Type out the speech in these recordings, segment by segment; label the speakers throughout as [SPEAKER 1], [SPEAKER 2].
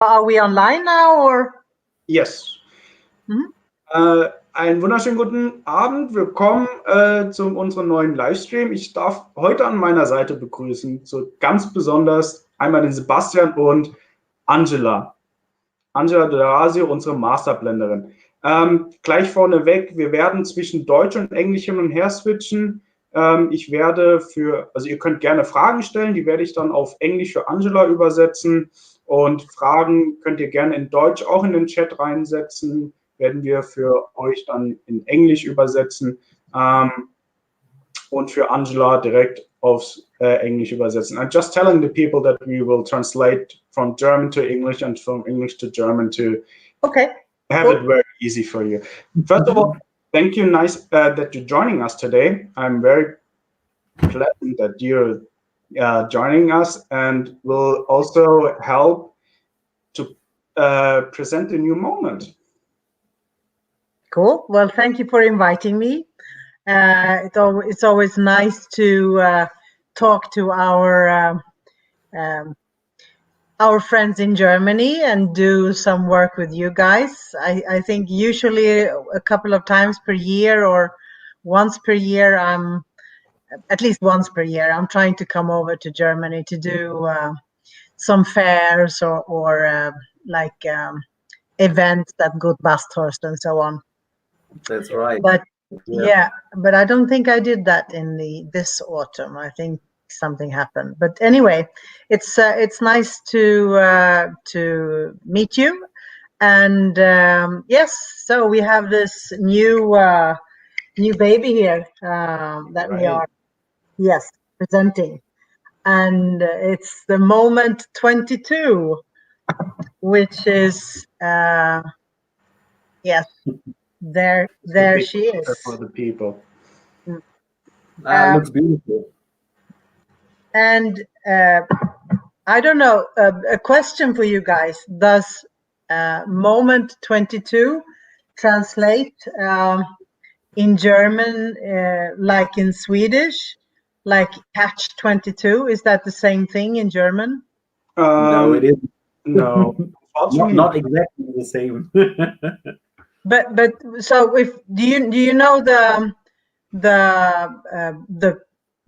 [SPEAKER 1] Are we online now or?
[SPEAKER 2] Yes. Einen wunderschönen guten Abend. Willkommen zu unserem neuen Livestream. Ich darf heute an meiner Seite begrüßen, so ganz besonders einmal den Sebastian und Angela. Angela Orazio, unsere Masterblenderin. Gleich vorneweg, wir werden zwischen Deutsch und Englisch hin und her switchen. Ich werde also ihr könnt gerne Fragen stellen, die werde ich dann auf Englisch für Angela übersetzen. Und Fragen könnt ihr gerne in Deutsch auch in den Chat reinsetzen, werden wir für euch dann in Englisch übersetzen und für Angela direkt aufs Englisch übersetzen. I'm just telling the people that we will translate from German to English and from English to German to have it very easy for you. First of all, thank you that you're joining us today. I'm very pleasant that you're joining us, and will also help to present a new moment.
[SPEAKER 1] Cool. Well, thank you for inviting me. It's always nice to talk to our friends in Germany and do some work with you guys. I think usually a couple of times per year or once per year, at least once per year, I'm trying to come over to Germany to do some fairs or events at Gudbasthorst and so on.
[SPEAKER 3] That's right.
[SPEAKER 1] But but I don't think I did that in this autumn. I think something happened. But anyway, it's nice to meet you. And yes, so we have this new baby here that we are presenting, and it's the moment 22, which is there she is
[SPEAKER 2] for the people.
[SPEAKER 3] Looks beautiful.
[SPEAKER 1] And I don't know, a question for you guys: does moment 22 translate in German like in Swedish, like catch 22? Is that the same thing in German?
[SPEAKER 3] No, it isn't.
[SPEAKER 2] No,
[SPEAKER 3] not exactly the same.
[SPEAKER 1] But so do you know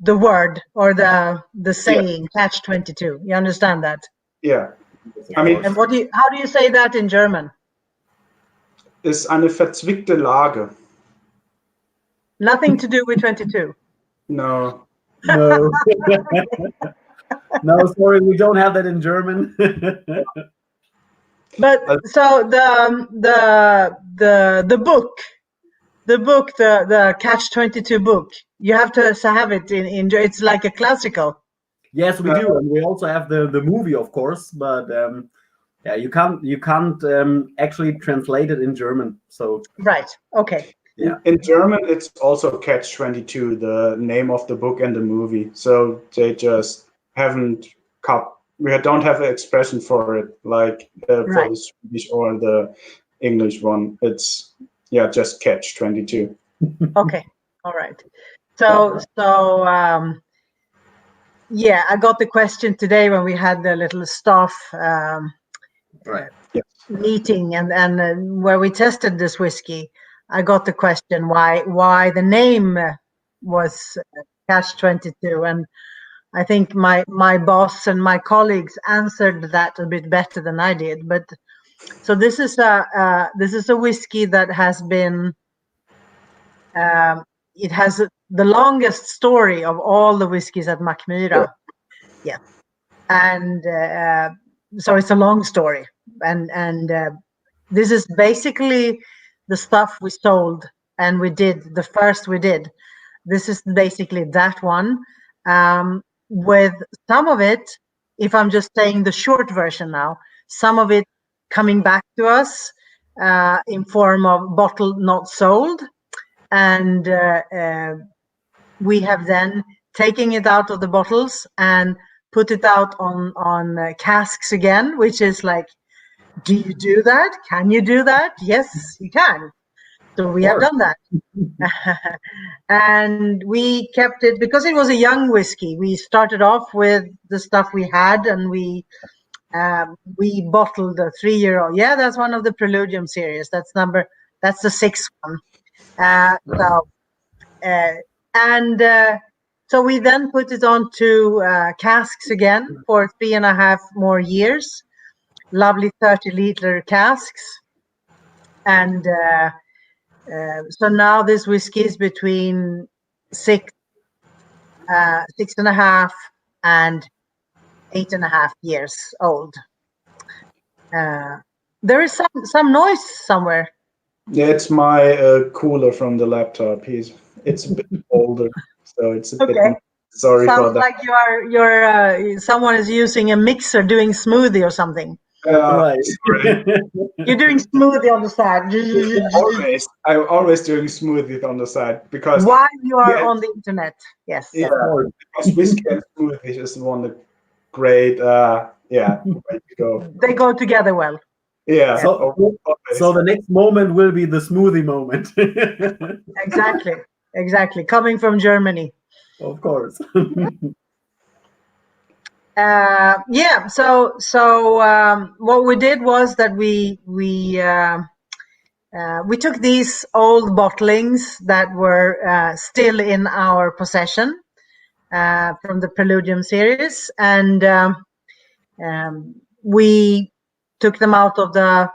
[SPEAKER 1] the word or the saying catch 22? You understand that?
[SPEAKER 2] Yeah. I mean,
[SPEAKER 1] and how do you say that in German?
[SPEAKER 2] Ist eine verzwickte Lage.
[SPEAKER 1] Nothing to do with 22.
[SPEAKER 2] No.
[SPEAKER 3] No. No, sorry, we don't have that in German.
[SPEAKER 1] But so the book, the Catch 22 book, you have to have it in it's like a classical.
[SPEAKER 3] Yes, we do, and we also have the movie, of course. But yeah, you can't actually translate it in German. So
[SPEAKER 1] right, okay.
[SPEAKER 3] Yeah.
[SPEAKER 2] In German, it's also Catch 22, the name of the book and the movie. So they just haven't we don't have an expression for it like for the Swedish or the English one. It's just Catch 22.
[SPEAKER 1] Okay, all right. So yeah, I got the question today when we had the little staff meeting and where we tested this whiskey. I got the question why the name was Catch 22, and I think my boss and my colleagues answered that a bit better than I did. But so this is a whiskey that has been it has the longest story of all the whiskeys at Mackmyra. Yeah, and so it's a long story, and this is basically the stuff we sold and we did the first we did. This is basically that one. With some of it, if I'm just saying the short version now, some of it coming back to us in form of bottle not sold, and we have then taken it out of the bottles and put it out on casks again, which is like, do you do that? Can you do that? Yes, you can. So we have done that. And we kept it because it was a young whiskey. We started off with the stuff we had, and we we bottled a 3-year-old. Yeah, that's one of the Preludium series. That's the 6th one. So we then put it on to casks again for 3.5 more years. Lovely 30-liter casks. And so now this whiskey is between 6.5 and 8.5 years old. There is some noise somewhere.
[SPEAKER 2] Yeah, it's my cooler from the laptop. It's a bit older, so it's a bit. Sorry for that.
[SPEAKER 1] Sounds like you're someone is using a mixer doing smoothie or something.
[SPEAKER 3] Right.
[SPEAKER 1] You're doing smoothie on the side.
[SPEAKER 2] I'm always doing smoothie on the side because
[SPEAKER 1] while you are on the internet. Yes.
[SPEAKER 2] Yeah, because whiskey and smoothie is one of the great way to go.
[SPEAKER 1] They go together well.
[SPEAKER 2] Yeah.
[SPEAKER 3] So the next moment will be the smoothie moment.
[SPEAKER 1] Exactly. Coming from Germany.
[SPEAKER 3] Of course.
[SPEAKER 1] So what we did was that we took these old bottlings that were still in our possession from the Preludium series, and we took them out of their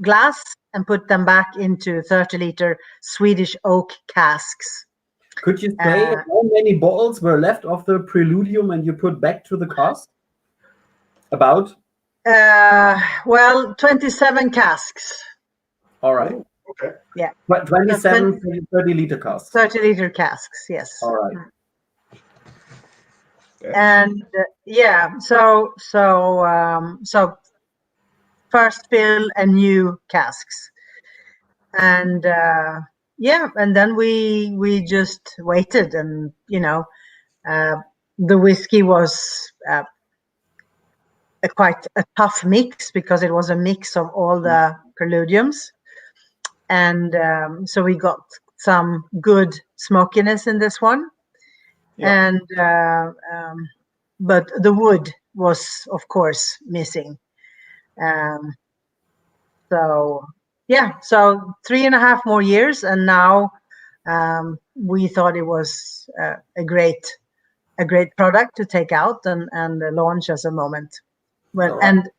[SPEAKER 1] glass and put them back into 30-liter Swedish oak casks.
[SPEAKER 3] Could you say how many bottles were left of the Preludium and you put back to the cask? About?
[SPEAKER 1] 27 casks.
[SPEAKER 3] All right.
[SPEAKER 2] Okay.
[SPEAKER 1] Yeah.
[SPEAKER 3] But 27 30-liter casks.
[SPEAKER 1] 30-liter casks, yes.
[SPEAKER 3] All right.
[SPEAKER 1] And so first fill and new casks, and and then we just waited, and the whiskey was quite a tough mix because it was a mix of all the Preludiums, and so we got some good smokiness in this one. And but the wood was, of course, missing. So 3.5 more years, and now we thought it was a great product to take out and launch as a moment. Well, and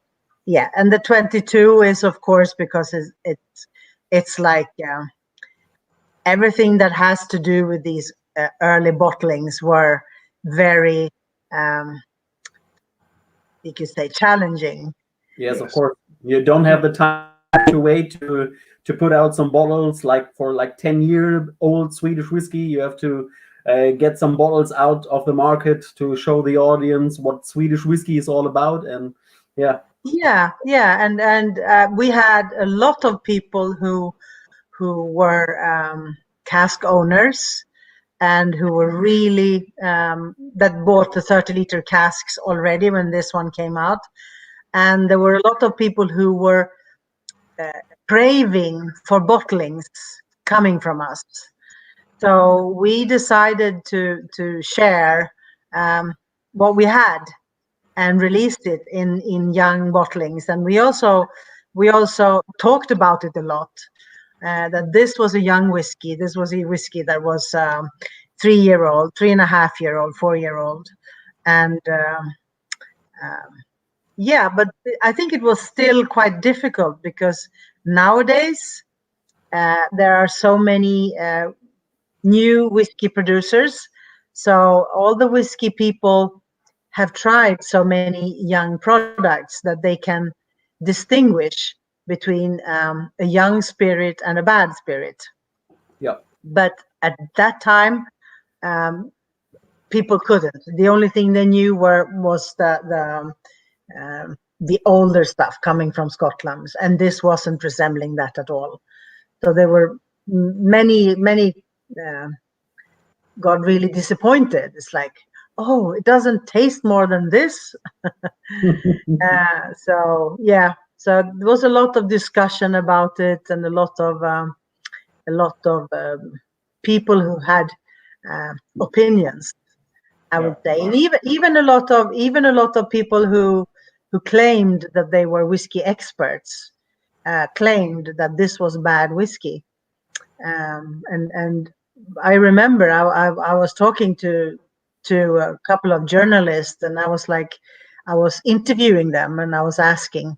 [SPEAKER 1] the 22 is, of course, because it's like everything that has to do with these early bottlings were very, you could say, challenging.
[SPEAKER 3] Yes, of course. You don't have the time to wait to put out some bottles for 10-year-old Swedish whiskey. You have to get some bottles out of the market to show the audience what Swedish whiskey is all about, and and
[SPEAKER 1] we had a lot of people who were cask owners and who were really that bought the 30-liter casks already when this one came out, and there were a lot of people who were craving for bottlings coming from us. So we decided to share what we had and released it in young bottlings, and we also talked about it a lot. That this was a young whiskey. This was a whiskey that was 3-year-old, 3.5-year-old, 4-year-old, and but I think it was still quite difficult because nowadays there are so many new whiskey producers. So all the whiskey people have tried so many young products that they can distinguish between a young spirit and a bad spirit.
[SPEAKER 3] Yeah.
[SPEAKER 1] But at that time, people couldn't. The only thing they knew was the older stuff coming from Scotland, and this wasn't resembling that at all. So there were many got really disappointed. It's like, oh, it doesn't taste more than this. So there was a lot of discussion about it, and a lot of people who had opinions. I would say, and even a lot of people who claimed that they were whiskey experts claimed that this was bad whiskey. And I remember I was talking to a couple of journalists, and I was interviewing them, and I was asking,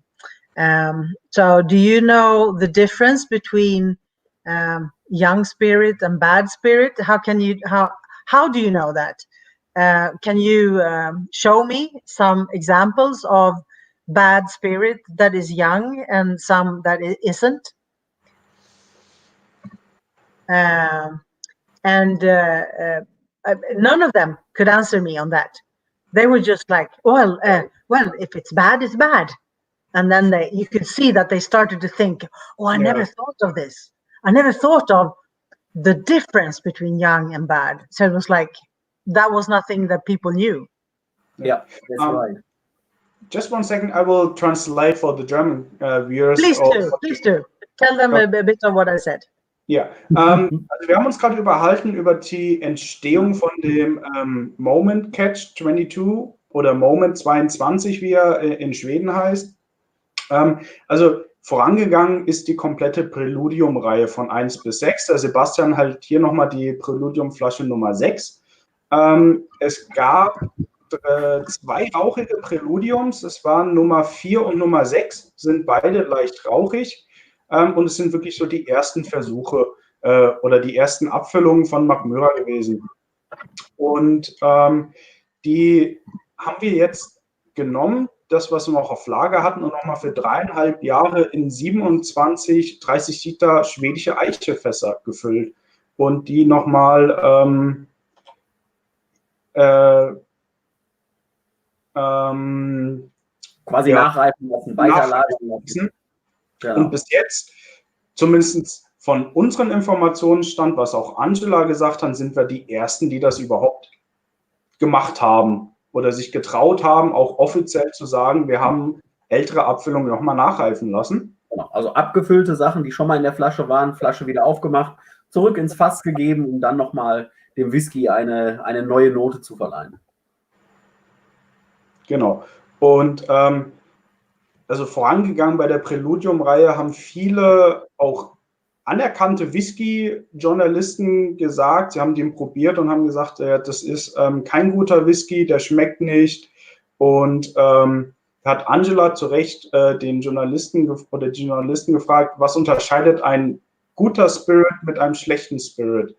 [SPEAKER 1] so do you know the difference between young spirit and bad spirit? How do you know that? Can you show me some examples of bad spirit that is young and some that isn't? And none of them could answer me on that. They were just like, well, if it's bad, it's bad. And then you could see that they started to think, oh, I never thought of this. I never thought of the difference between young and bad. So it was like, that was nothing that people knew.
[SPEAKER 3] Yeah, that's right.
[SPEAKER 2] Just 1 second, I will translate for the German viewers.
[SPEAKER 1] Please do. Tell them a bit of what I said.
[SPEAKER 2] Ja, also wir haben uns gerade unterhalten über die Entstehung von dem Moment Catch 22 oder Moment 22, wie er in Schweden heißt. Also vorangegangen ist die komplette Präludium-Reihe von 1 bis 6. Der Sebastian halt hier nochmal die Präludium-Flasche Nummer 6. Es gab 2 rauchige Präludiums. Es waren Nummer 4 und Nummer 6, sind beide leicht rauchig. Und es sind wirklich so die ersten Versuche oder die ersten Abfüllungen von Mackmyra gewesen. Und die haben wir jetzt genommen, das, was wir noch auf Lager hatten, und nochmal für 3,5 Jahre in 27 30 Liter schwedische Eichefässer gefüllt. Und die nochmal
[SPEAKER 3] quasi nachreifen lassen, weiterladen lassen.
[SPEAKER 2] Genau. Und bis jetzt, zumindest von unseren Informationsstand, was auch Angela gesagt hat, sind wir die Ersten, die das überhaupt gemacht haben oder sich getraut haben, auch offiziell zu sagen, wir haben ältere Abfüllungen nochmal nachreifen lassen.
[SPEAKER 3] Genau. Also abgefüllte Sachen, die schon mal in der Flasche waren, Flasche wieder aufgemacht, zurück ins Fass gegeben, um dann nochmal dem Whisky eine neue Note zu verleihen.
[SPEAKER 2] Genau. Und also vorangegangen bei der Präludium-Reihe haben viele auch anerkannte Whisky-Journalisten gesagt, sie haben den probiert und haben gesagt, das ist kein guter Whisky, der schmeckt nicht. Und hat Angela zu Recht den Journalisten oder die Journalisten gefragt, was unterscheidet ein guter Spirit mit einem schlechten Spirit?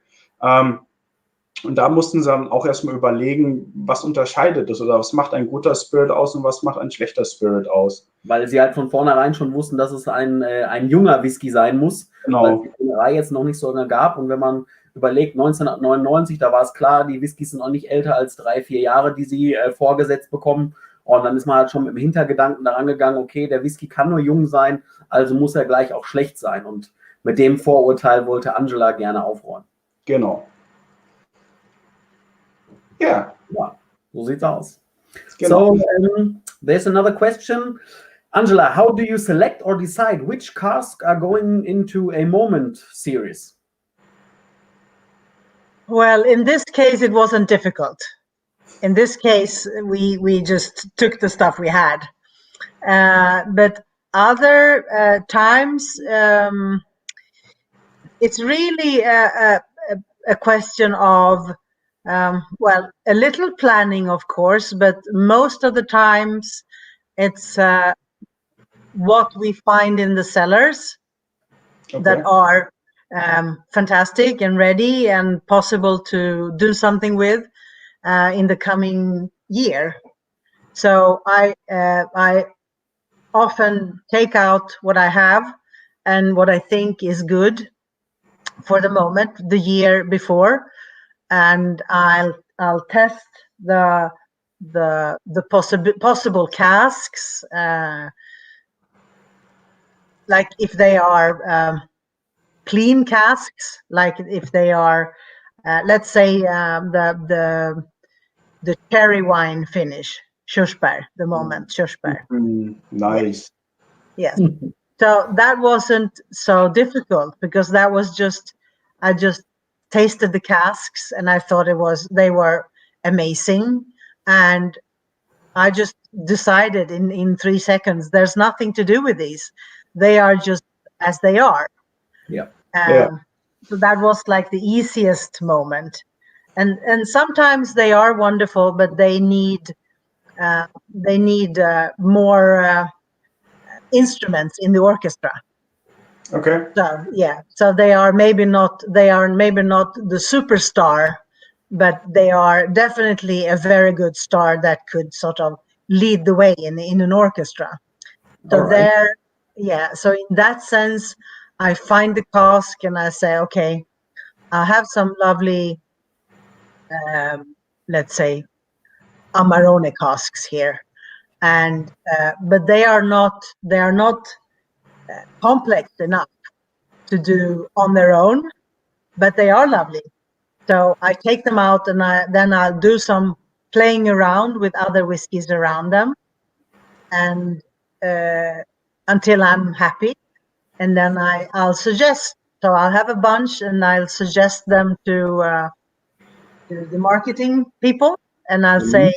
[SPEAKER 2] Und da mussten sie dann auch erstmal überlegen, was unterscheidet es oder was macht ein guter Spirit aus und was macht ein schlechter Spirit aus.
[SPEAKER 3] Weil sie halt von vornherein schon wussten, dass es ein junger Whisky sein muss,
[SPEAKER 2] genau.
[SPEAKER 3] Weil es die Brennerei jetzt noch nicht so lange gab. Und wenn man überlegt, 1999, da war es klar, die Whiskys sind noch nicht älter als 3-4 Jahre, die sie vorgesetzt bekommen. Und dann ist man halt schon mit dem Hintergedanken daran gegangen, okay, der Whisky kann nur jung sein, also muss er gleich auch schlecht sein. Und mit dem Vorurteil wollte Angela gerne aufräumen.
[SPEAKER 2] Genau.
[SPEAKER 3] Yeah. Yeah, so sieht's aus. So there's another question. Angela, how do you select or decide which casks are going into a moment series?
[SPEAKER 1] Well, in this case, it wasn't difficult. In this case, we just took the stuff we had. But other times, it's really a question of well, a little planning, of course, but most of the times it's what we find in the cellars that are fantastic and ready and possible to do something with in the coming year. So I often take out what I have and what I think is good for the moment, the year before. And I'll test the possible casks, like if they are clean casks, like if they are, let's say the cherry wine finish, Körsbär, the moment Körsbär.
[SPEAKER 2] Nice.
[SPEAKER 1] Yes. So that wasn't so difficult because that was I just tasted the casks and I thought they were amazing. And I just decided in 3 seconds, there's nothing to do with these. They are just as they are.
[SPEAKER 3] Yeah.
[SPEAKER 1] So that was like the easiest moment. And sometimes they are wonderful, but they need more instruments in the orchestra.
[SPEAKER 2] Okay.
[SPEAKER 1] So yeah, so they are maybe not the superstar, but they are definitely a very good star that could sort of lead the way in an orchestra. So so in that sense, I find the cask and I say, okay, I have some lovely, let's say, Amarone casks here, and but they are not complex enough to do on their own, but they are lovely. So I take them out and then I'll do some playing around with other whiskies around them, and until I'm happy, and then I'll suggest. So I'll have a bunch and I'll suggest them to the marketing people, and I'll say,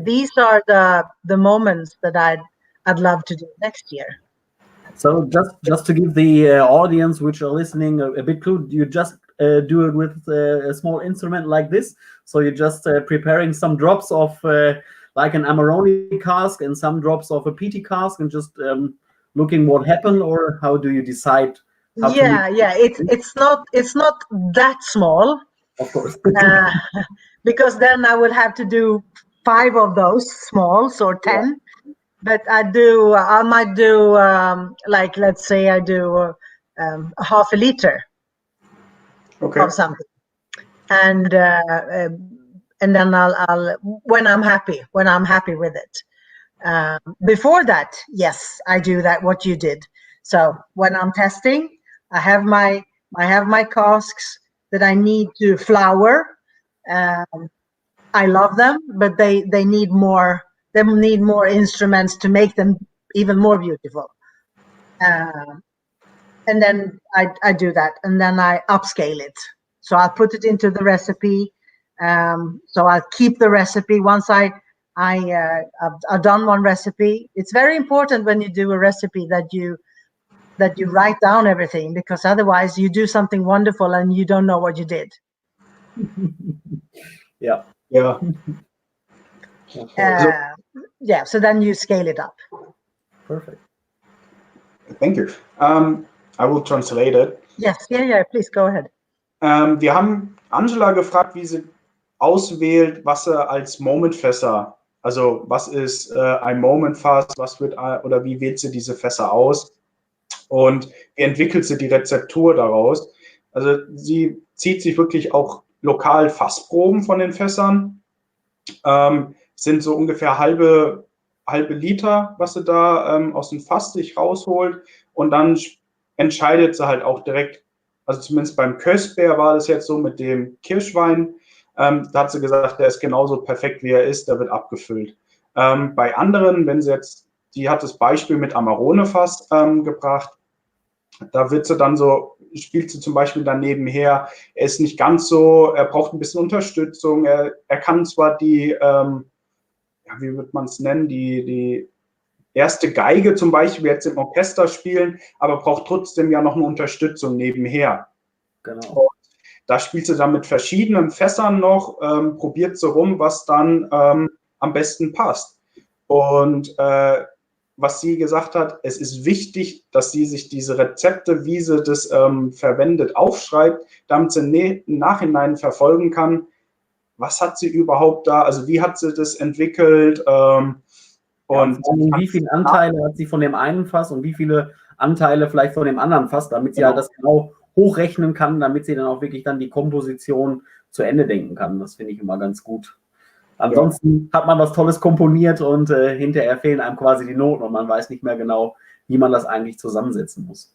[SPEAKER 1] these are the moments that I'd love to do next year.
[SPEAKER 3] So just to give the audience which are listening a bit clue, you just do it with a small instrument like this. So you're just preparing some drops of like an Amarone cask and some drops of a peaty cask, and just looking what happened, or how do you decide?
[SPEAKER 1] It's not that small,
[SPEAKER 3] of course,
[SPEAKER 1] because then I would have to do 5 of those smalls or 10. Yeah. But I might do like, let's say I do a half a liter of something, and then I'll when I'm happy with it. Before that, yes, I do that what you did. So when I'm testing, I have my casks that I need to flour. I love them, but they need more. They need more instruments to make them even more beautiful. And then I do that, and then I upscale it. So I'll put it into the recipe. So I'll keep the recipe once I've done one recipe. It's very important when you do a recipe that you write down everything, because otherwise you do something wonderful and you don't know what you did.
[SPEAKER 3] Yeah.
[SPEAKER 1] So then you scale it up.
[SPEAKER 3] Perfect.
[SPEAKER 2] Thank you. I will translate it.
[SPEAKER 1] Yes, please go ahead.
[SPEAKER 2] Wir haben Angela gefragt, wie sie auswählt, was er als Momentfässer, also was ist ein Momentfass, oder wie wählt sie diese Fässer aus und wie entwickelt sie die Rezeptur daraus. Also sie zieht sich wirklich auch lokal Fassproben von den Fässern, sind so ungefähr halbe Liter, was sie da aus dem Fass sich rausholt, und dann entscheidet sie halt auch direkt, also zumindest beim Köstbär war das jetzt so mit dem Kirschwein, da hat sie gesagt, der ist genauso perfekt, wie er ist, der wird abgefüllt. Bei anderen, wenn sie jetzt, die hat das Beispiel mit Amarone-Fass gebracht, da wird sie dann so, spielt sie zum Beispiel dann nebenher, er ist nicht ganz so, er braucht ein bisschen Unterstützung, er kann zwar die, wie wird man es nennen, die erste Geige zum Beispiel jetzt im Orchester spielen, aber braucht trotzdem ja noch eine Unterstützung nebenher.
[SPEAKER 3] Genau.
[SPEAKER 2] Und da spielt sie dann mit verschiedenen Fässern noch, probiert sie rum, was dann am besten passt. Und was sie gesagt hat, es ist wichtig, dass sie sich diese Rezepte, wie sie das verwendet, aufschreibt, damit sie im Nachhinein verfolgen kann, was hat sie überhaupt da, also wie hat sie das entwickelt, und
[SPEAKER 3] wie viele Anteile hat sie von dem einen Fass und wie viele Anteile vielleicht von dem anderen Fass, damit sie halt das genau hochrechnen kann, damit sie dann auch wirklich dann die Komposition zu Ende denken kann. Das finde ich immer ganz gut. Ansonsten hat man was Tolles komponiert und hinterher fehlen einem quasi die Noten und man weiß nicht mehr genau, wie man das eigentlich zusammensetzen muss.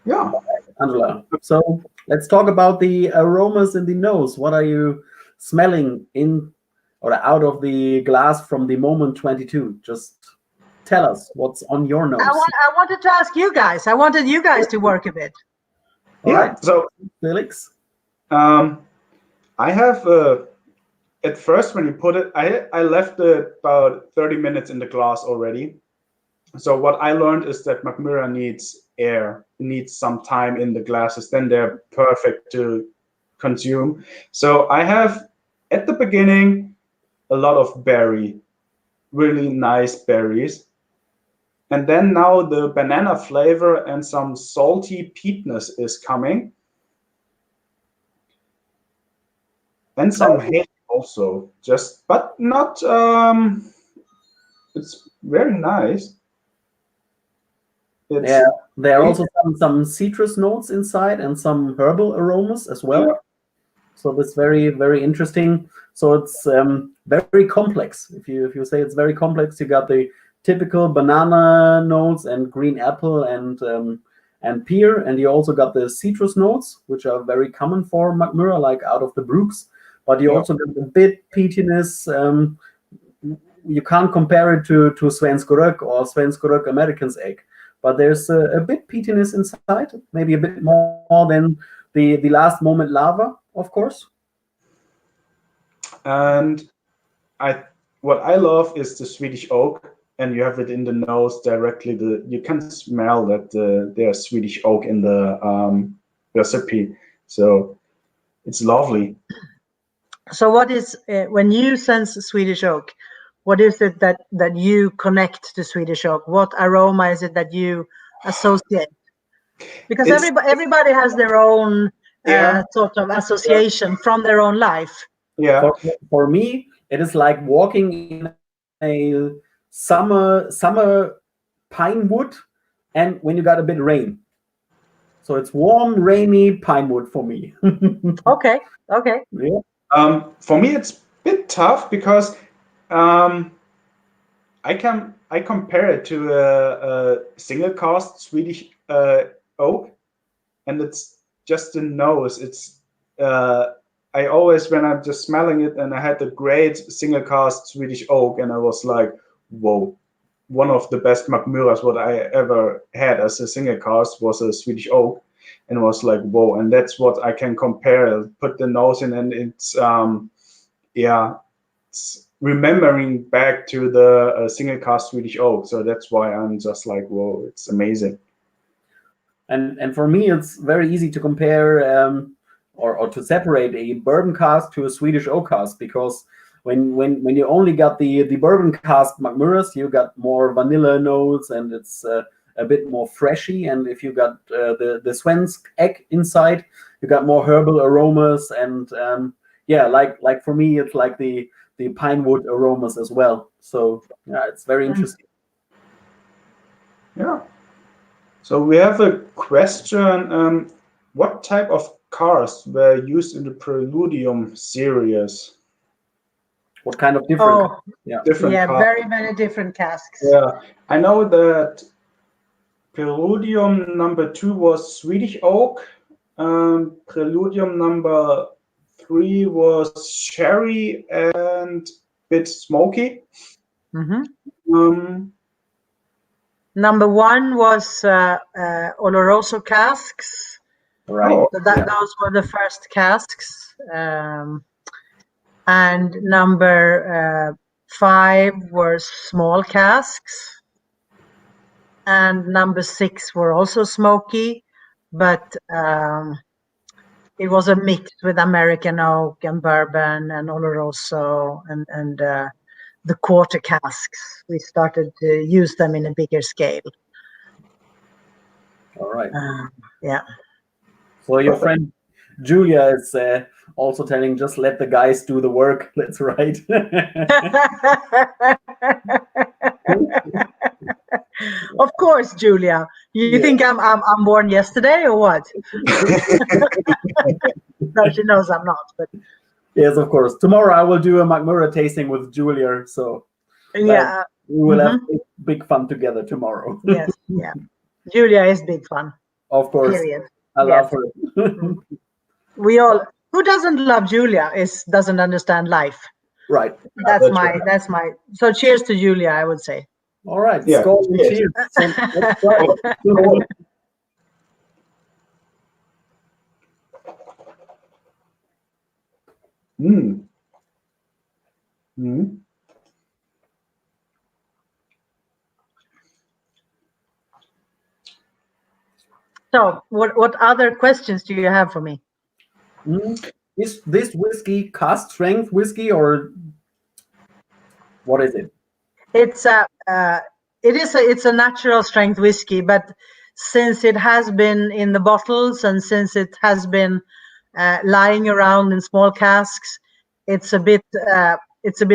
[SPEAKER 2] Ja.
[SPEAKER 3] Angela, so let's talk about the aromas in the nose. What are you smelling in or out of the glass from the moment 22? Just tell us what's on your nose.
[SPEAKER 1] I wanted to ask you guys. I wanted you guys to work a bit.
[SPEAKER 2] All right. So
[SPEAKER 3] Felix?
[SPEAKER 2] I have at first when you put it, I left it about 30 minutes in the glass already. So what I learned is that Mackmyra needs air, needs some time in the glasses, then they're perfect to consume. So I have at the beginning a lot of berry, really nice berries. And then now the banana flavor and some salty peatness is coming. And some hay also, but not, it's very nice.
[SPEAKER 3] Yeah, there are also some citrus notes inside and some herbal aromas as well.
[SPEAKER 2] Yeah.
[SPEAKER 3] So that's very, very interesting. So it's very complex. If you say it's very complex, you got the typical banana notes and green apple and pear, and you also got the citrus notes, which are very common for Mackmyra, like out of the brooks. But you also got a bit peatiness. You can't compare it to Svensk Rök or Svensk Rök American's egg, but there's a bit peatiness inside, maybe a bit more than the last moment lava, of course.
[SPEAKER 2] And what I love is the Swedish oak, and you have it in the nose directly. You can smell that there's Swedish oak in the recipe, so it's lovely.
[SPEAKER 1] So what is when you sense Swedish oak? What is it that you connect to Swedish oak? What aroma is it that you associate? Because everybody has their own sort of association from their own life.
[SPEAKER 2] Yeah.
[SPEAKER 3] For me, it is like walking in a summer pine wood, and when you got a bit rain. So it's warm, rainy pine wood for me.
[SPEAKER 1] Okay.
[SPEAKER 3] Yeah.
[SPEAKER 2] For me, it's a bit tough because I compare it to a single cast Swedish oak, and it's just the nose. It's I always, when I'm just smelling it, and I had a great single cast Swedish oak, and I was like, whoa, one of the best Mackmyras what I ever had as a single cast was a Swedish oak, and was like, whoa, and that's what I can compare, put the nose in, and it's it's remembering back to the single cast Swedish oak. So that's why I'm just like, whoa, it's amazing.
[SPEAKER 3] And for me, it's very easy to compare or to separate a bourbon cask to a Swedish oak cask, because when you only got the bourbon cask Mackmyras, you got more vanilla notes, and it's a bit more freshy. And if you got the Svensk egg inside, you got more herbal aromas, and like for me, it's like the pine wood aromas as well. So yeah, it's very interesting.
[SPEAKER 2] Yeah. So we have a question. What type of cars were used in the Preludium series?
[SPEAKER 3] What kind of different?
[SPEAKER 2] Different cars.
[SPEAKER 1] Very many different casks.
[SPEAKER 2] Yeah, I know that Preludium number 2 was Swedish oak. Preludium number 3 was sherry and bit smoky.
[SPEAKER 1] Number 1 was Oloroso casks.
[SPEAKER 3] Right.
[SPEAKER 1] So those were the first casks. And number 5 were small casks. And number 6 were also smoky, but it was a mix with American oak and bourbon and Oloroso and the quarter casks. We started to use them in a bigger scale.
[SPEAKER 3] All right.
[SPEAKER 1] Yeah.
[SPEAKER 3] So your friend Julia is also telling, just let the guys do the work. That's right.
[SPEAKER 1] Of course, Julia. You think I'm born yesterday or what? No, she knows I'm not. But
[SPEAKER 3] yes, of course. Tomorrow I will do a Mackmyra tasting with Julia. So
[SPEAKER 1] yeah,
[SPEAKER 3] we will have big fun together tomorrow.
[SPEAKER 1] Yes, yeah. Julia is big fun.
[SPEAKER 3] Of course.
[SPEAKER 1] Period.
[SPEAKER 3] I love her.
[SPEAKER 1] We all, who doesn't love Julia doesn't understand life.
[SPEAKER 3] Right.
[SPEAKER 1] That's my. So cheers to Julia, I would say.
[SPEAKER 3] All right.
[SPEAKER 2] Yeah.
[SPEAKER 3] Skål and cheers.
[SPEAKER 2] Mm. Mm.
[SPEAKER 1] So, what other questions do you have for me?
[SPEAKER 3] Is this whiskey cask strength whiskey, or what is it?
[SPEAKER 1] It's a natural strength whiskey, but since it has been in the bottles and since it has been lying around in small casks, it's a bit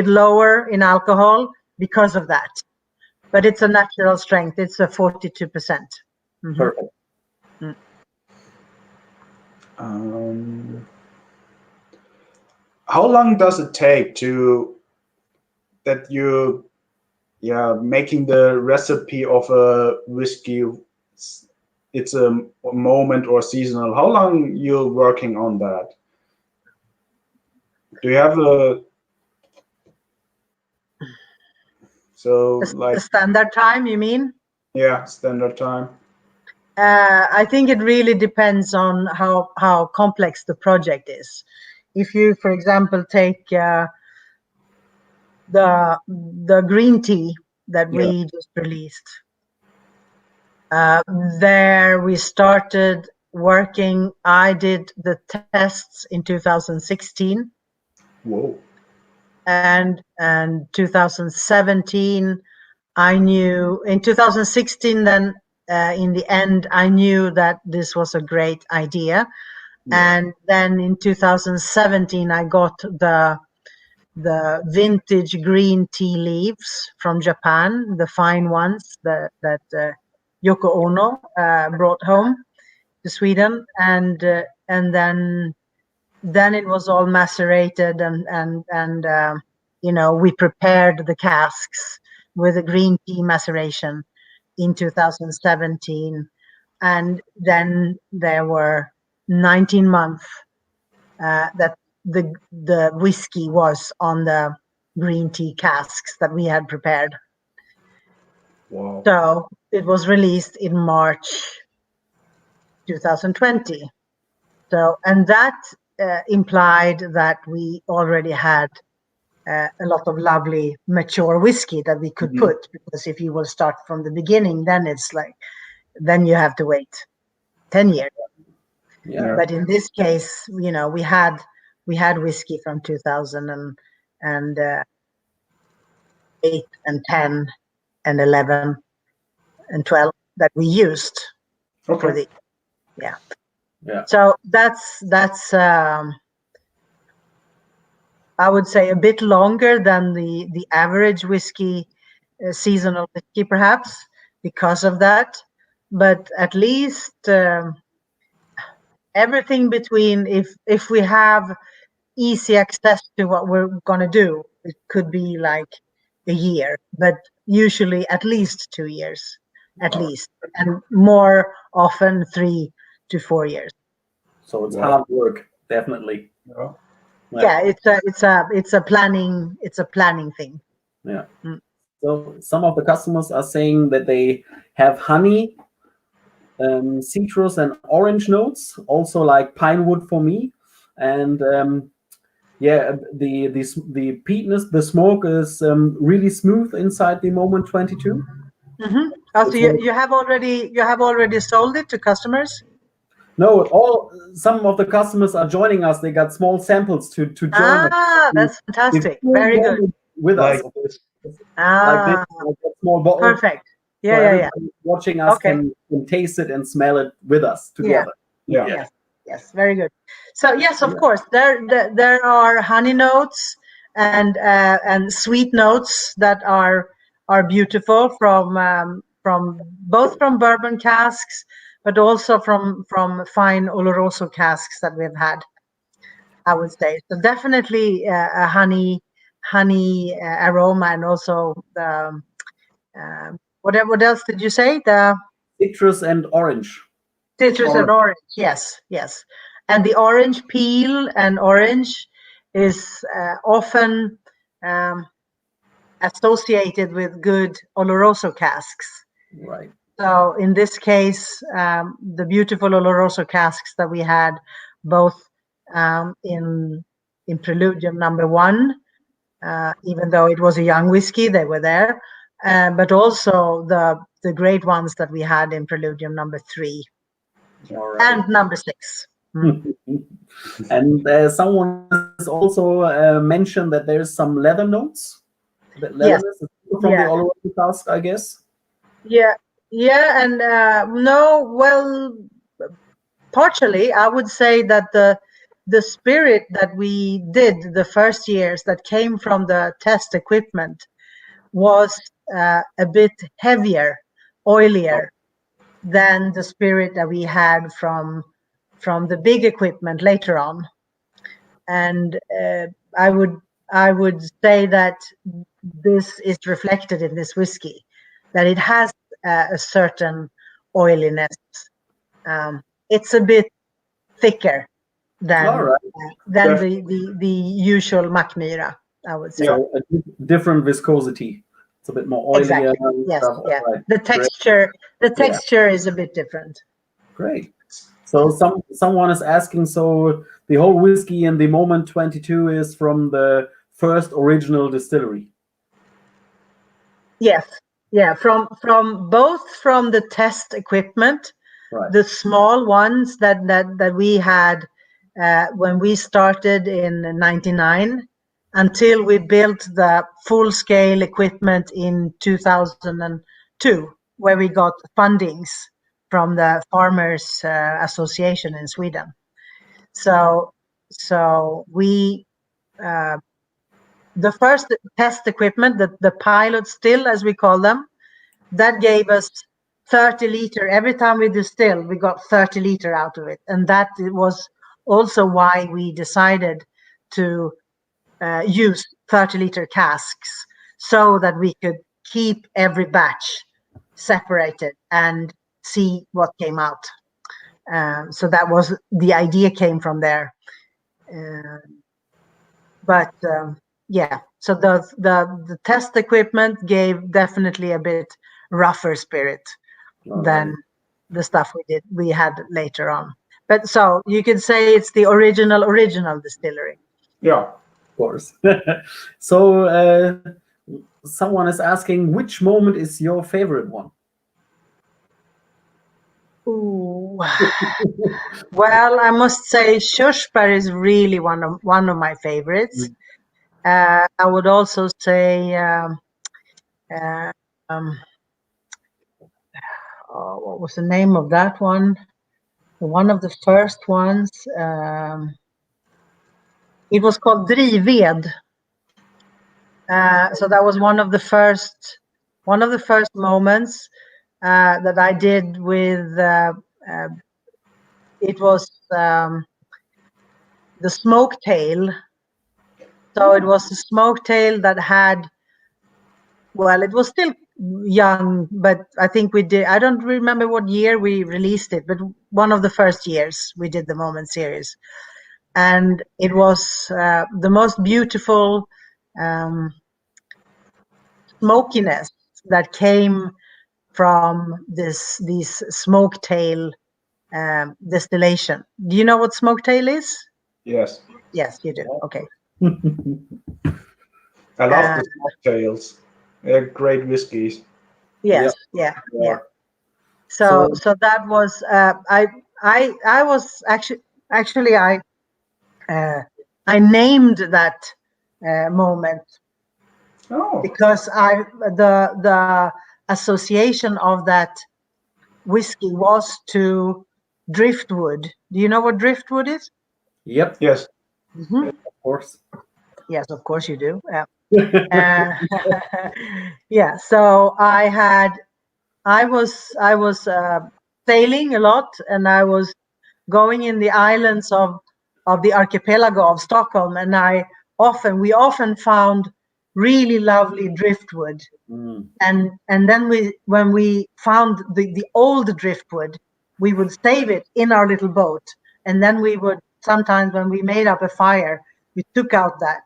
[SPEAKER 1] lower in alcohol because of that. But it's a natural strength. It's a 42%. Mm-hmm.
[SPEAKER 3] Perfect.
[SPEAKER 2] How long does it take that you making the recipe of a whiskey? It's a moment or seasonal. How long you're working on that? Do you have a
[SPEAKER 1] standard time, you mean?
[SPEAKER 2] Yeah, standard time.
[SPEAKER 1] I think it really depends on how complex the project is. If you, for example, take the green tea that we just released, there we started working. I did the tests in 2016.
[SPEAKER 2] Whoa.
[SPEAKER 1] And 2017, I knew. In 2016, then in the end, I knew that this was a great idea. And then in 2017, I got the vintage green tea leaves from Japan, the fine ones that Yoko Ono brought home to Sweden, and then it was all macerated, and we prepared the casks with a green tea maceration in 2017, and then there were 19 months that the whiskey was on the green tea casks that we had prepared.
[SPEAKER 2] Wow.
[SPEAKER 1] So it was released in March 2020. So, and that implied that we already had a lot of lovely mature whiskey that we could put, because if you will start from the beginning, then it's like, then you have to wait 10 years.
[SPEAKER 3] Yeah.
[SPEAKER 1] But in this case, we had whiskey from 2008 and 10 and 11 and 12 that we used for the
[SPEAKER 3] Yeah.
[SPEAKER 1] So that's I would say a bit longer than the average whiskey, seasonal whiskey, perhaps, because of that. But at least everything between, if we have easy access to what we're gonna do, it could be like a year, but usually at least 2 years, at least, and more often 3 to 4 years.
[SPEAKER 3] So it's hard work, definitely.
[SPEAKER 1] Yeah, it's a planning thing.
[SPEAKER 3] Yeah. So some of the customers are saying that they have honey, citrus, and orange notes, also like pine wood for me, and the peatness, the smoke is really smooth inside the Moment 22.
[SPEAKER 1] Oh, so you have already sold it to customers?
[SPEAKER 3] No, some of the customers are joining us. They got small samples to join us.
[SPEAKER 1] That's fantastic. Very good.
[SPEAKER 3] With us. Like this, like a small bottle.
[SPEAKER 1] Perfect. Yeah,
[SPEAKER 3] so
[SPEAKER 1] yeah.
[SPEAKER 3] Everybody watching us can taste it and smell it with us together.
[SPEAKER 2] Yeah.
[SPEAKER 1] Yes. Very good. So yes, of course, there are honey notes and sweet notes that are beautiful from both from bourbon casks, but also from fine Oloroso casks that we've had, I would say. So definitely a honey aroma, and also the what else did you say? The
[SPEAKER 3] citrus and orange.
[SPEAKER 1] Citrus and orange, yes. And the orange peel and orange is often associated with good Oloroso casks.
[SPEAKER 3] Right.
[SPEAKER 1] So in this case, the beautiful Oloroso casks that we had, both in in Preludium number 1, even though it was a young whiskey, they were there, but also the great ones that we had in Preludium number 3 and number 6.
[SPEAKER 3] And someone has also mentioned that there's some leather notes. That leatherness is from the Orazio cask, I guess.
[SPEAKER 1] Yeah, and no, well, partially, I would say that the spirit that we did the first years that came from the test equipment was a bit heavier, oilier than the spirit that we had from the big equipment later on. And I would say that this is reflected in this whiskey, that it has a certain oiliness. It's a bit thicker than the usual Mackmyra, I would say.
[SPEAKER 3] So a different viscosity. It's a bit more oily.
[SPEAKER 1] Exactly. Yes. Yeah. Right. The texture is a bit different.
[SPEAKER 3] Great. So someone is asking, so the whole whiskey in the Moment 22 is from the first original distillery?
[SPEAKER 1] Yes. Yeah. From both from the test equipment, the small ones that we had when we started in '99, until we built the full-scale equipment in 2002, where we got fundings from the Farmers Association in Sweden. So we the first test equipment, the pilot still, as we call them, that gave us 30 liter. Every time we distilled, we got 30 liter out of it. And that was also why we decided to use 30 liter casks, so that we could keep every batch separated and see what came out. So that was the idea, came from there. So the test equipment gave definitely a bit rougher spirit than the stuff we had later on. But so you could say it's the original distillery.
[SPEAKER 2] Yeah,
[SPEAKER 3] of course. So someone is asking, which moment is your favorite one?
[SPEAKER 1] Ooh. Well, I must say Körsbär is really one of my favorites. I would also say what was the name of that one? One of the first ones. It was called Drivved. So that was one of the first moments that I did with. It was the smoke tail. So it was a smoke tail that had. Well, it was still young, but I think we did. I don't remember what year we released it, but one of the first years we did the Moment series, and it was the most beautiful smokiness that came from these smoke tail distillation. Do you know what smoke tail is?
[SPEAKER 2] Yes.
[SPEAKER 1] Yes, you do. Okay.
[SPEAKER 2] I love the smoke tails. They're great whiskeys.
[SPEAKER 1] Yes. Yeah. So that was I was actually I named that moment because the association of that whiskey was to driftwood. Do you know what driftwood is?
[SPEAKER 3] Yep.
[SPEAKER 2] Yes.
[SPEAKER 1] Mm-hmm.
[SPEAKER 3] Of course.
[SPEAKER 1] Yes, of course you do. Yeah. So I was sailing a lot, and I was going in the islands of the archipelago of Stockholm, and we often found really lovely driftwood. And then when we found the old driftwood, we would save it in our little boat, and then we would sometimes, when we made up a fire, we took out that,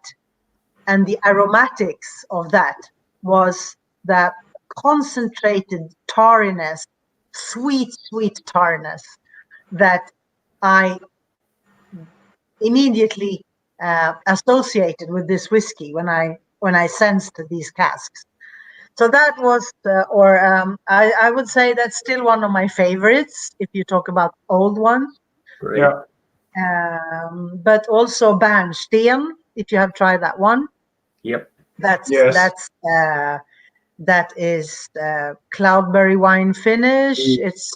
[SPEAKER 1] and the aromatics of that was that concentrated tarriness, sweet tarriness that I immediately associated with this whiskey when I sensed these casks. So that was, I would say that's still one of my favorites if you talk about old ones.
[SPEAKER 3] Great.
[SPEAKER 2] Yeah.
[SPEAKER 1] But also Bernsten, if you have tried that one.
[SPEAKER 3] Yep.
[SPEAKER 1] That is cloudberry wine finish. It's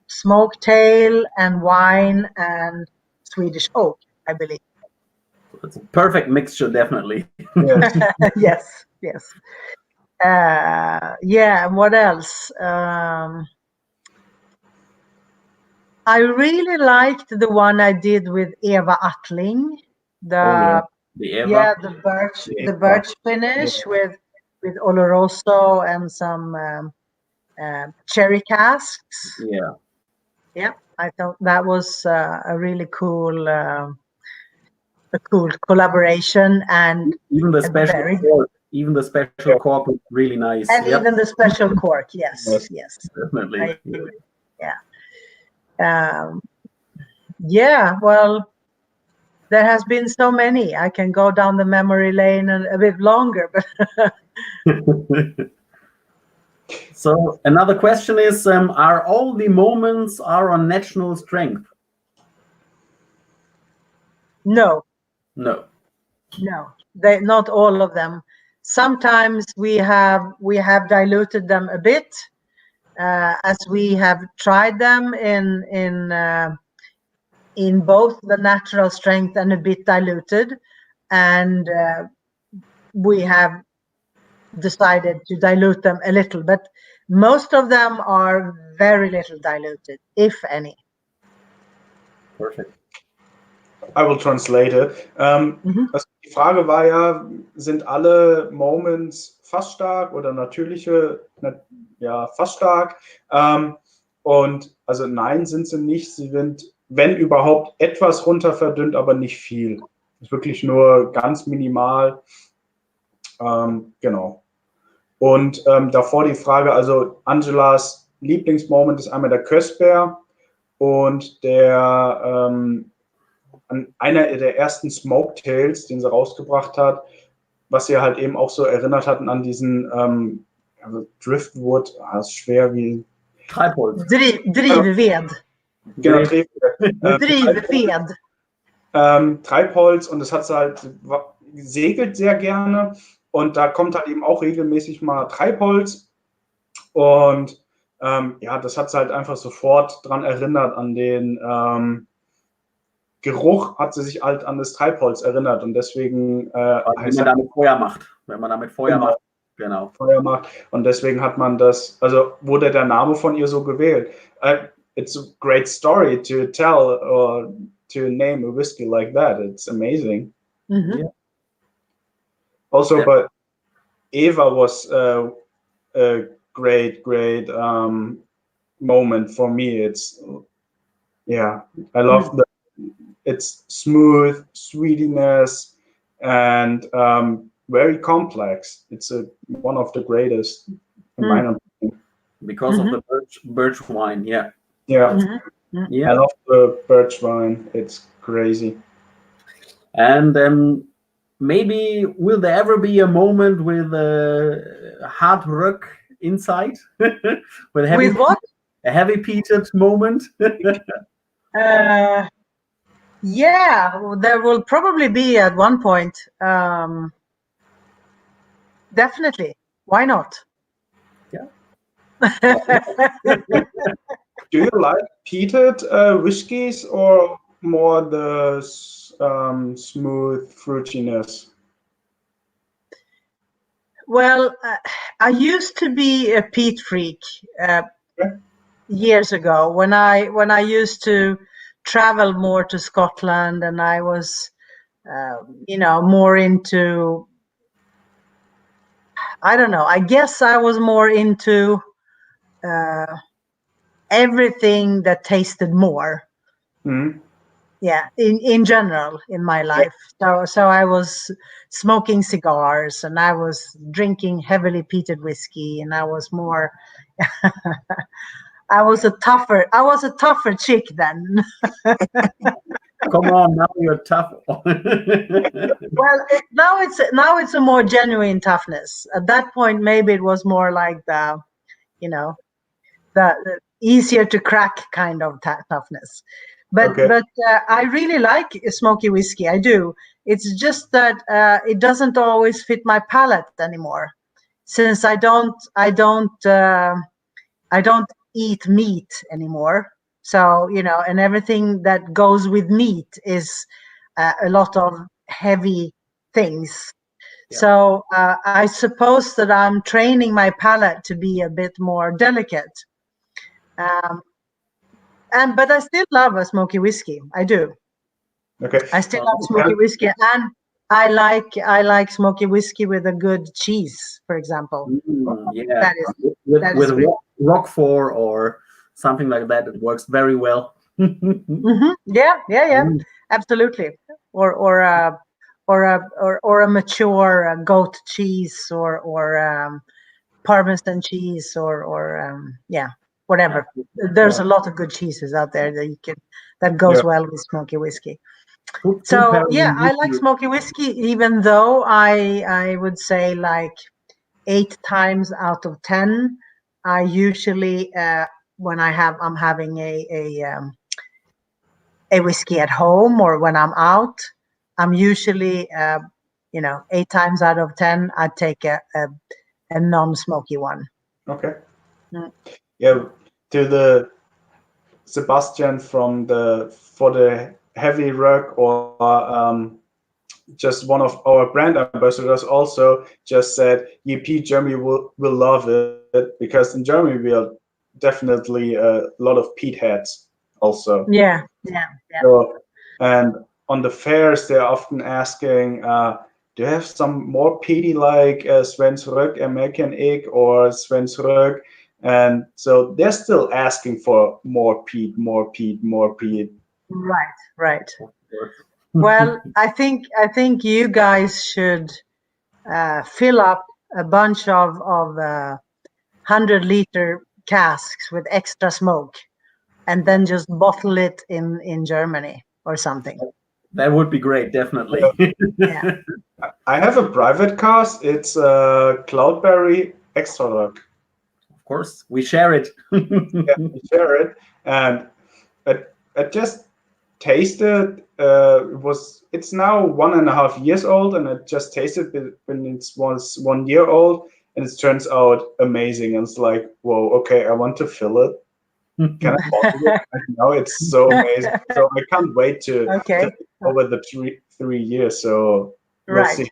[SPEAKER 1] smoked tail and wine and Swedish oak, I believe.
[SPEAKER 3] It's a perfect mixture, definitely.
[SPEAKER 2] Yes.
[SPEAKER 1] Yes. Yeah. And what else? I really liked the one I did with Eva Attling.
[SPEAKER 3] The Eva.
[SPEAKER 1] The birch finish with Oloroso and some cherry casks. Yeah, I thought that was a really cool, collaboration, and
[SPEAKER 3] even the special cork. Even the special cork was really nice.
[SPEAKER 1] And even the special cork, yes,
[SPEAKER 3] definitely.
[SPEAKER 1] Yeah. Well, there has been so many. I can go down the memory lane a bit longer, but.
[SPEAKER 3] So another question is: are all the moments our national strength?
[SPEAKER 1] No. They not all of them. Sometimes we have diluted them a bit, as we have tried them in both the natural strength and a bit diluted, and we have decided to dilute them a little, but most of them are very little diluted, if any.
[SPEAKER 3] Perfect.
[SPEAKER 2] I will translate it. Also die Frage war ja, sind alle Moments fast stark oder natürliche, fast stark? Und also nein, sind sie nicht. Sie sind, wenn überhaupt, etwas runter verdünnt, aber nicht viel. Ist wirklich nur ganz minimal. Genau. Und davor die Frage, also Angelas Lieblingsmoment ist einmal der Köstbär und einer der ersten Smoketails, den sie rausgebracht hat, was sie halt eben auch so erinnert hatten an diesen Driftwood, ist schwer wie...
[SPEAKER 3] Treibholz.
[SPEAKER 1] Drivved.
[SPEAKER 2] Genau,
[SPEAKER 1] Drivved.
[SPEAKER 2] Treibholz, und das hat sie halt, segelt sehr gerne, und da kommt halt eben auch regelmäßig mal Treibholz, und das hat sie halt einfach sofort dran erinnert, an den Geruch hat sie sich halt an das Treibholz erinnert, und deswegen
[SPEAKER 3] wenn man damit Feuer macht. Wenn man damit Feuer macht. Genau.
[SPEAKER 2] Feuer macht. Und deswegen hat man das, also wurde der Name von ihr so gewählt. It's a great story to tell or to name a whiskey like that. It's amazing.
[SPEAKER 1] Yeah.
[SPEAKER 2] Also, but Eva was a great moment for me. It's, I love that. It's smooth, sweetiness, and very complex. It's one of the greatest in my opinion.
[SPEAKER 3] Because of the birch wine,
[SPEAKER 2] I love the birch wine. It's crazy.
[SPEAKER 3] And maybe will there ever be a moment with a hard rock inside?
[SPEAKER 1] With what?
[SPEAKER 3] A heavy peated moment?
[SPEAKER 1] Yeah, there will probably be at one point. Definitely. Why not?
[SPEAKER 3] Yeah.
[SPEAKER 2] Do you like peated whiskeys or more the smooth fruitiness?
[SPEAKER 1] Well, I used to be a peat freak years ago when I used to travel more to Scotland, and I was more into, I don't know, I guess I was more into everything that tasted more. Yeah, in general in my life. So I was smoking cigars, and I was drinking heavily peated whiskey, and I was more I was a tougher chick then.
[SPEAKER 3] Come on, now you're tough.
[SPEAKER 1] Well, now it's a more genuine toughness. At that point, maybe it was more like the easier to crack kind of toughness. But I really like smoky whiskey. I do. It's just that it doesn't always fit my palate anymore, since I don't eat meat anymore. So and everything that goes with meat is a lot of heavy things. Yeah. So I suppose that I'm training my palate to be a bit more delicate. But I still love a smoky whiskey. I do.
[SPEAKER 2] Okay.
[SPEAKER 1] I still love smoky whiskey, and I like smoky whiskey with a good cheese, for example.
[SPEAKER 3] Yeah, with Roquefort or something like that, it works very well.
[SPEAKER 1] Yeah, absolutely. Or a mature goat cheese or Parmesan cheese or whatever. There's a lot of good cheeses out there that goes well with smoky whiskey. So I like smoky whiskey, even though I would say like 8 times out of 10, I usually when I'm having a whiskey at home or when I'm out, I'm usually 8 times out of 10 I take a non-smoky one.
[SPEAKER 2] Okay. Yeah, to the Sebastian for the heavy rug or just one of our brand ambassadors also just said EP Germany will love it, because in Germany we are definitely a lot of peat heads also.
[SPEAKER 1] Yeah.
[SPEAKER 2] So, and on the fairs they're often asking, do you have some more peaty like Sven's Rug, American Egg or Sven's Rug? And so they're still asking for more peat.
[SPEAKER 1] Right. Well, I think you guys should fill up a bunch of 100-liter casks with extra smoke, and then just bottle it in Germany or something.
[SPEAKER 3] That would be great, definitely.
[SPEAKER 1] Yeah.
[SPEAKER 2] I have a private cask. It's a Cloudberry Extra Rug.
[SPEAKER 3] Of course, we share it.
[SPEAKER 2] Yeah, we share it, and I just tasted. It's now 1.5 years old, and I just tasted it when it was 1 year old, and it turns out amazing. And it's like, whoa, okay, I want to fill it. Can I bottle it? Now it's so amazing. So I can't wait to over the three years. So we'll see.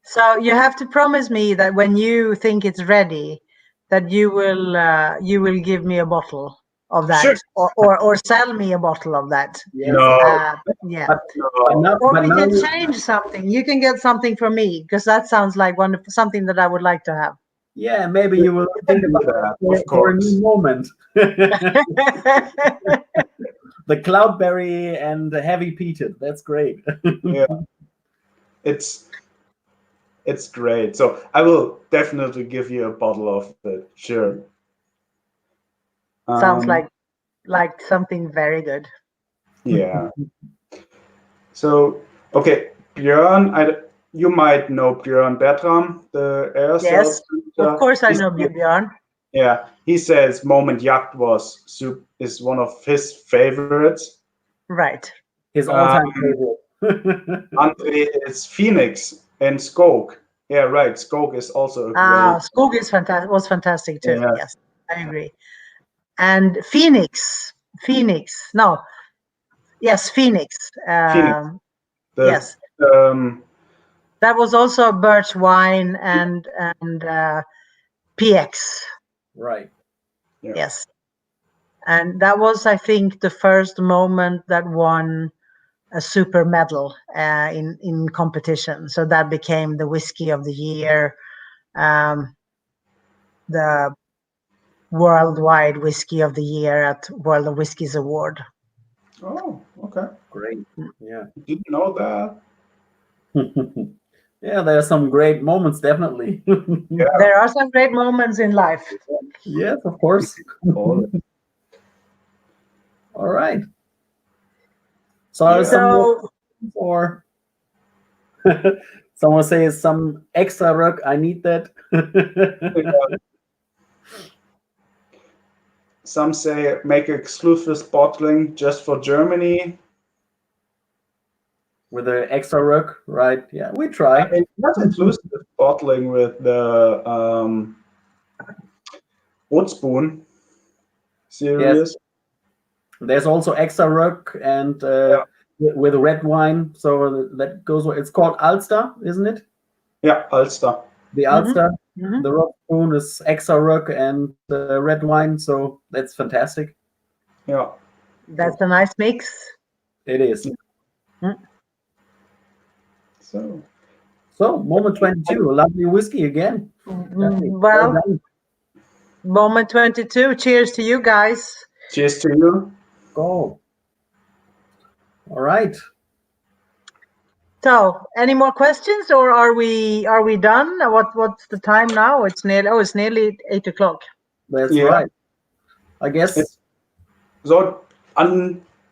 [SPEAKER 1] So you have to promise me that when you think it's ready, that you will give me a bottle of that,
[SPEAKER 2] sure.
[SPEAKER 1] or sell me a bottle of that.
[SPEAKER 3] Yes.
[SPEAKER 1] No. Or we can change something. You can get something from me, because that sounds like something that I would like to have.
[SPEAKER 3] Yeah, maybe you will think about that for a new moment. The Cloudberry and the heavy peated. That's great.
[SPEAKER 2] Yeah, it's great. So I will definitely give you a bottle of it. Sure.
[SPEAKER 1] Sounds like something very good.
[SPEAKER 2] Yeah. So okay, Björn, you might know Björn Bertram, the air
[SPEAKER 1] Yes, of course I know Björn.
[SPEAKER 2] Yeah, he says Moment Jagd is one of his favorites.
[SPEAKER 1] Right.
[SPEAKER 3] His all-time favorite.
[SPEAKER 2] Andre is Phoenix and Skog. Yeah, right. Skog is also a great.
[SPEAKER 1] Skog is was fantastic too. Yeah. Yes, I agree. And Phoenix. No. Yes, Phoenix. Yes. That was also birch wine and PX.
[SPEAKER 3] Right.
[SPEAKER 2] Yeah.
[SPEAKER 1] Yes. And that was, I think, the first moment that won a super medal in competition. So that became the whiskey of the year, the worldwide whiskey of the year at World of Whiskies Award.
[SPEAKER 2] Oh, okay.
[SPEAKER 3] Great. Yeah.
[SPEAKER 2] Didn't know that.
[SPEAKER 3] Yeah, there are some great moments, definitely.
[SPEAKER 2] Yeah.
[SPEAKER 1] There are some great moments in life.
[SPEAKER 3] Yes, of course. All right. So,
[SPEAKER 1] So
[SPEAKER 3] or someone says some extra rug. I need that.
[SPEAKER 2] Some say make exclusive bottling just for Germany.
[SPEAKER 3] With an extra rug, right? Yeah, we try.
[SPEAKER 2] I mean, not exclusive bottling with the oat spoon series.
[SPEAKER 3] Yes. There's also extra rug and
[SPEAKER 2] Yeah.
[SPEAKER 3] with red wine. So that goes. It's called Ulster, isn't it?
[SPEAKER 2] Yeah, Ulster.
[SPEAKER 3] The Ulster. The rock spoon is extra rug and red wine. So that's fantastic.
[SPEAKER 2] Yeah.
[SPEAKER 1] that's a nice mix.
[SPEAKER 3] It is.
[SPEAKER 2] So
[SPEAKER 3] moment 22, a lovely whiskey again.
[SPEAKER 1] Well, moment 22. Cheers to you guys.
[SPEAKER 2] cheers to you.
[SPEAKER 3] Go. All right.
[SPEAKER 1] So, any more questions, or are we done? What's the time now? It's nearly 8 o'clock.
[SPEAKER 3] That's
[SPEAKER 2] Yeah.
[SPEAKER 3] right. I guess.
[SPEAKER 2] So,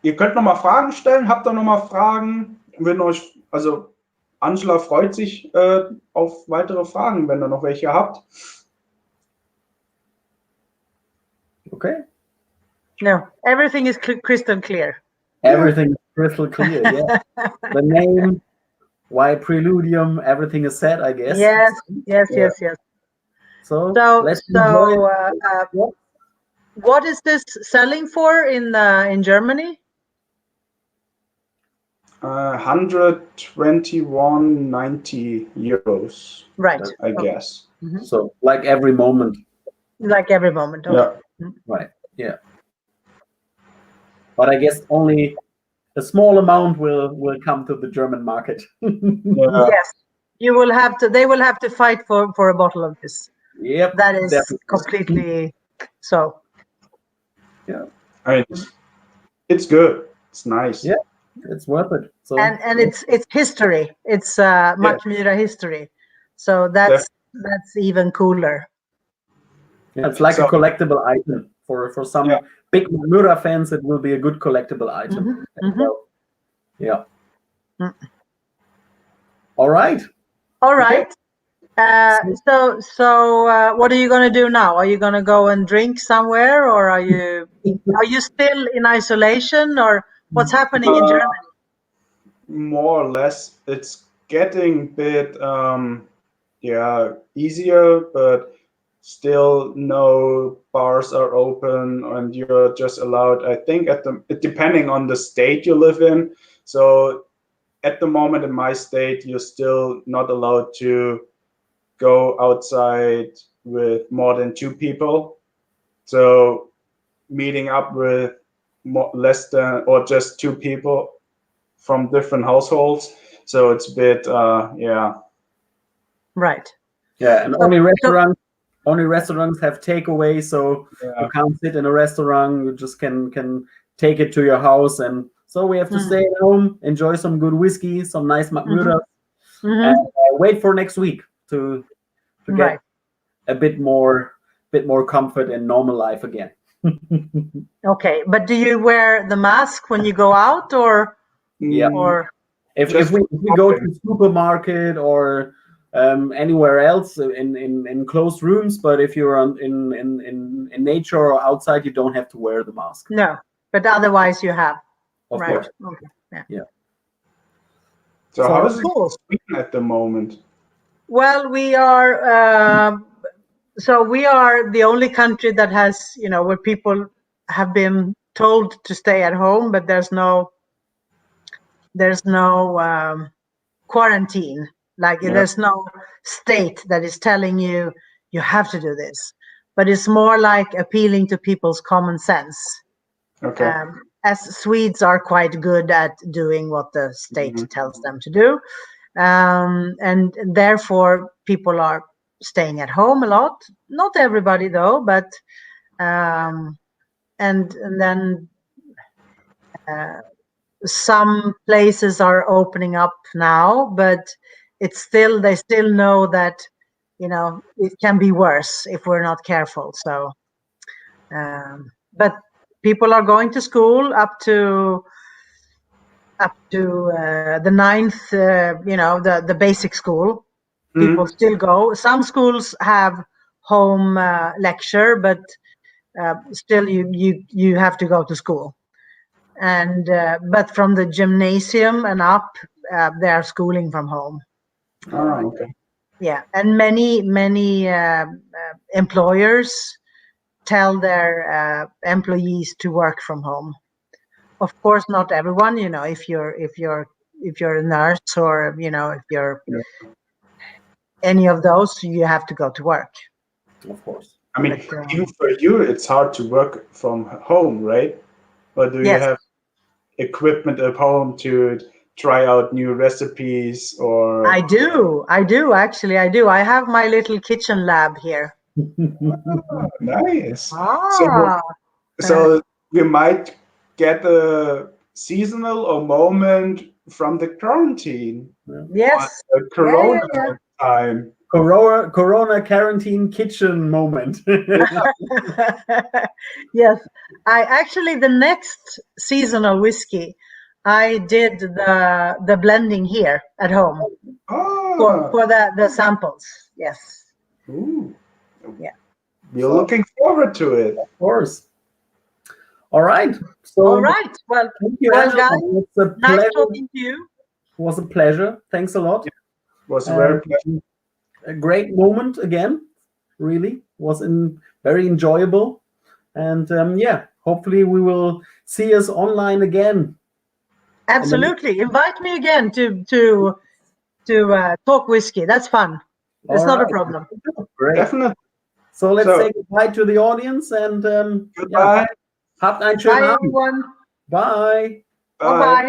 [SPEAKER 2] ihr könnt noch mal Fragen stellen. Habt ihr noch mal Fragen? Wenn euch, also Angela freut sich auf weitere Fragen, wenn ihr noch welche habt.
[SPEAKER 3] Okay.
[SPEAKER 1] No, everything is crystal clear.
[SPEAKER 3] Everything is crystal clear. Yeah. The name, why Preludium, everything is said, I guess.
[SPEAKER 1] Yes.
[SPEAKER 3] So let's
[SPEAKER 1] So,
[SPEAKER 3] enjoy.
[SPEAKER 1] what is this selling for in Germany?
[SPEAKER 2] 121.90 euros.
[SPEAKER 1] Right.
[SPEAKER 2] I guess.
[SPEAKER 3] So like every moment.
[SPEAKER 1] Like every moment. Okay.
[SPEAKER 2] Yeah.
[SPEAKER 3] Right. Yeah. But I guess only a small amount will come to the German market.
[SPEAKER 1] Yes. They will have to fight for a bottle of this.
[SPEAKER 3] Yep.
[SPEAKER 1] That is
[SPEAKER 3] definitely.
[SPEAKER 1] completely so.
[SPEAKER 2] Yeah. I mean, it's good. It's nice.
[SPEAKER 3] Yeah. It's worth it. So
[SPEAKER 1] And it's history. It's Mackmyra history. So that's even cooler.
[SPEAKER 3] Yeah, it's like a collectible item for some big Mackmyra fans. It will be a good collectible item. So, yeah. All right.
[SPEAKER 1] All right. So what are you going to do now? Are you going to go and drink somewhere, or are you still in isolation, or what's happening in Germany?
[SPEAKER 2] More or less, it's getting a bit easier, but still no bars are open, and you're just allowed, I think, depending on the state you live in. So at the moment in my state, you're still not allowed to go outside with more than 2 people. So meeting up with less than or just 2 people from different households. So it's a bit,
[SPEAKER 1] Right.
[SPEAKER 3] Yeah, and only restaurants have takeaway, so you can't sit in a restaurant. You just can take it to your house, and so we have to stay at home, enjoy some good whiskey, some nice Mackmyra, and wait for next week to get a bit more comfort and normal life again.
[SPEAKER 1] Okay, but do you wear the mask when you go out, or?
[SPEAKER 3] Yeah.
[SPEAKER 1] Or
[SPEAKER 3] if we go to the supermarket or anywhere else in closed rooms, but if you're in nature or outside, you don't have to wear the mask.
[SPEAKER 1] No, but otherwise you have.
[SPEAKER 3] Of course.
[SPEAKER 1] Okay.
[SPEAKER 3] Yeah.
[SPEAKER 2] So how is it in Sweden at the moment?
[SPEAKER 1] Well, we are the only country that has, where people have been told to stay at home, but there's no quarantine. Like there's no state that is telling you have to do this, but it's more like appealing to people's common sense.
[SPEAKER 2] Okay.
[SPEAKER 1] As Swedes are quite good at doing what the state tells them to do, and therefore people are staying at home a lot. Not everybody though, but and then some places are opening up now, but they still know that it can be worse if we're not careful. So but people are going to school up to up to the 9th, the basic school. People still go. Some schools have home lecture, but still you have to go to school. And but from the gymnasium and up, they are schooling from home.
[SPEAKER 2] Oh, okay.
[SPEAKER 1] Yeah, and many employers tell their employees to work from home. Of course, not everyone. If you're a nurse, or if you're any of those, you have to go to work.
[SPEAKER 3] Of course.
[SPEAKER 2] I mean,
[SPEAKER 1] But,
[SPEAKER 2] even for you, it's hard to work from home, right? Or do you
[SPEAKER 1] Yes.
[SPEAKER 2] have equipment at home to try out new recipes? Or
[SPEAKER 1] I do actually. I do. I have my little kitchen lab here.
[SPEAKER 2] Oh, nice.
[SPEAKER 1] Ah,
[SPEAKER 2] So we might get a seasonal or moment from the quarantine,
[SPEAKER 1] yes.
[SPEAKER 2] the Corona
[SPEAKER 1] Yeah.
[SPEAKER 2] time.
[SPEAKER 3] Corona quarantine kitchen moment.
[SPEAKER 1] Yes, I actually, the next seasonal whiskey, I did the blending here at home
[SPEAKER 2] Oh,
[SPEAKER 1] for the samples. Yes.
[SPEAKER 2] ooh.
[SPEAKER 1] Yeah.
[SPEAKER 2] We're looking forward to it.
[SPEAKER 3] Of course. All right. So,
[SPEAKER 1] All right. Well,
[SPEAKER 3] thank you,
[SPEAKER 1] well,
[SPEAKER 3] Angela.
[SPEAKER 1] guys,
[SPEAKER 3] It's a
[SPEAKER 1] nice
[SPEAKER 3] pleasure.
[SPEAKER 1] talking to you.
[SPEAKER 3] It was a pleasure. Thanks a lot.
[SPEAKER 2] It was very pleasant.
[SPEAKER 3] A great moment again. Really was very enjoyable. And hopefully we will see us online again.
[SPEAKER 1] Absolutely. Invite me again to talk whiskey. That's fun. It's not a problem.
[SPEAKER 3] Great.
[SPEAKER 2] Definitely.
[SPEAKER 3] So let's say goodbye to the audience and
[SPEAKER 2] Goodbye.
[SPEAKER 3] habt einen schönen
[SPEAKER 1] Bye,
[SPEAKER 3] Abend.
[SPEAKER 1] everyone.
[SPEAKER 3] Bye.
[SPEAKER 1] Bye-bye.